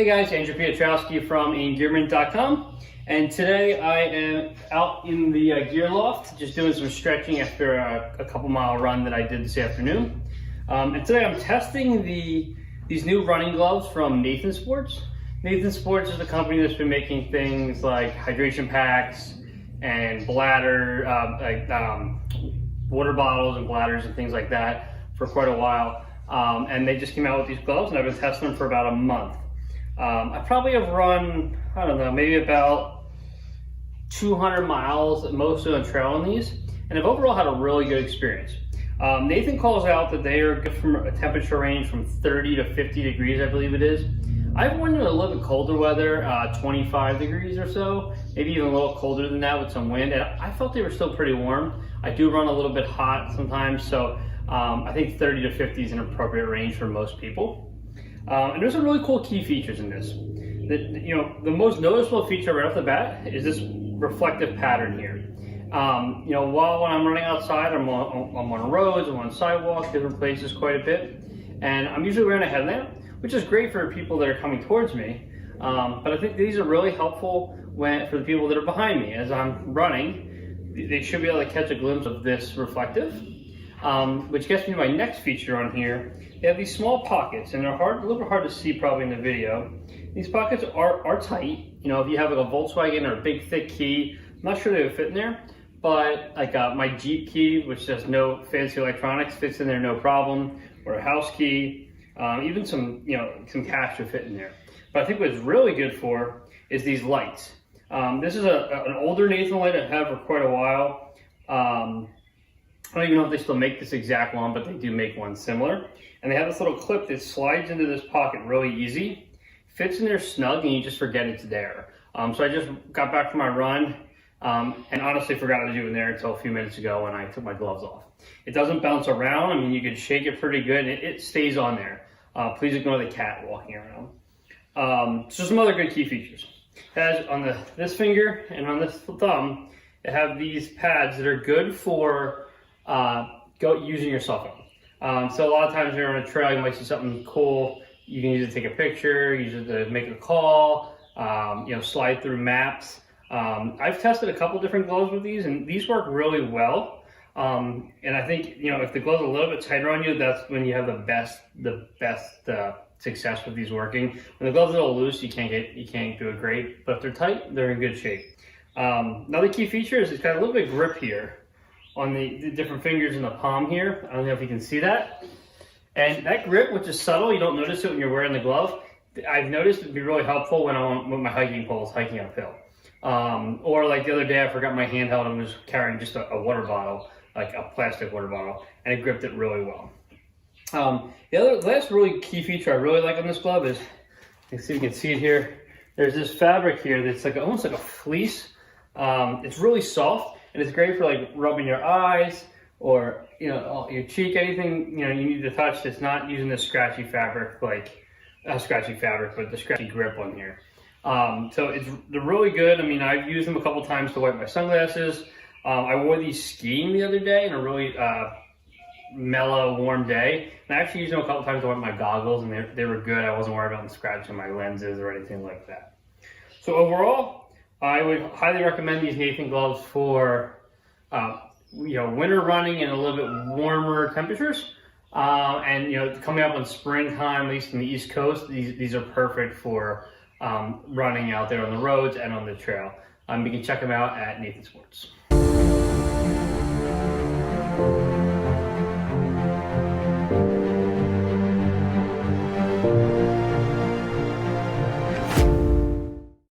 guys, Andrew Piotrowski from Engearment.com, and today I am out in the gear loft just doing some stretching after a couple mile run that I did this afternoon. And today I'm testing these new running gloves from Nathan Sports. Nathan Sports is the company that's been making things like hydration packs and bladder, water bottles and bladders and things like that for quite a while. And they just came out with these gloves and I've been testing them for about a month. I probably have run, I don't know, maybe about 200 miles, mostly on trail on these, and I've overall had a really good experience. Nathan calls out that they are good from a temperature range from 30 to 50 degrees, I believe it is. I've worn in a little bit colder weather, 25 degrees or so, maybe even a little colder than that with some wind, and I felt they were still pretty warm. I do run a little bit hot sometimes, so I think 30 to 50 is an appropriate range for most people. And there's some really cool key features in this. The most noticeable feature right off the bat is this reflective pattern here. While when I'm running outside, I'm on roads, I'm on sidewalks, different places quite a bit, and I'm usually wearing a headlamp, which is great for people that are coming towards me. But I think these are really helpful for the people that are behind me. As I'm running, they should be able to catch a glimpse of this reflective. Which gets me to my next feature on here. They have these small pockets, and they're a little bit hard to see probably in the video. These pockets are tight. If you have like a Volkswagen or a big thick key, I'm not sure they would fit in there, but like my Jeep key, which has no fancy electronics, fits in there no problem, or a house key, even some cash would fit in there. But I think what it's really good for is these lights. This is an older Nathan light I've had for quite a while. I don't even know if they still make this exact one, but they do make one similar. And they have this little clip that slides into this pocket really easy, fits in there snug, and you just forget it's there. So I just got back from my run, and honestly forgot to do it in there until a few minutes ago when I took my gloves off. It doesn't bounce around. I mean, you can shake it pretty good, and it stays on there. Please ignore the cat walking around. So some other good key features. It has on this finger and on this thumb, it have these pads that are good for using your cell phone. So a lot of times when you're on a trail, you might see something cool. You can use it to take a picture, use it to make a call, slide through maps. I've tested a couple different gloves with these, and these work really well. And I think, if the glove's a little bit tighter on you, that's when you have the best success with these working. When the glove's a little loose, you can't do it great, but if they're tight, they're in good shape. Another key feature is it's got a little bit of grip here on the different fingers in the palm here. I don't know if you can see that. And that grip, which is subtle, you don't notice it when you're wearing the glove. I've noticed it'd be really helpful when I'm with my hiking poles, hiking uphill. Or like the other day, I forgot my handheld and was carrying just a water bottle, like a plastic water bottle, and it gripped it really well. The last really key feature I really like on this glove is, you can see it here. There's this fabric here that's almost like a fleece. It's really soft. And it's great for like rubbing your eyes or your cheek, anything you need to touch that's not using the scratchy fabric, not scratchy fabric, but the scratchy grip on here. So they're really good. I mean, I've used them a couple times to wipe my sunglasses. I wore these skiing the other day in a really mellow, warm day. And I actually used them a couple times to wipe my goggles, and they were good. I wasn't worried about them scratching my lenses or anything like that. So overall, I would highly recommend these Nathan gloves for winter running in a little bit warmer temperatures. And coming up on springtime, at least in the East Coast, these are perfect for running out there on the roads and on the trail. You can check them out at Nathan Sports.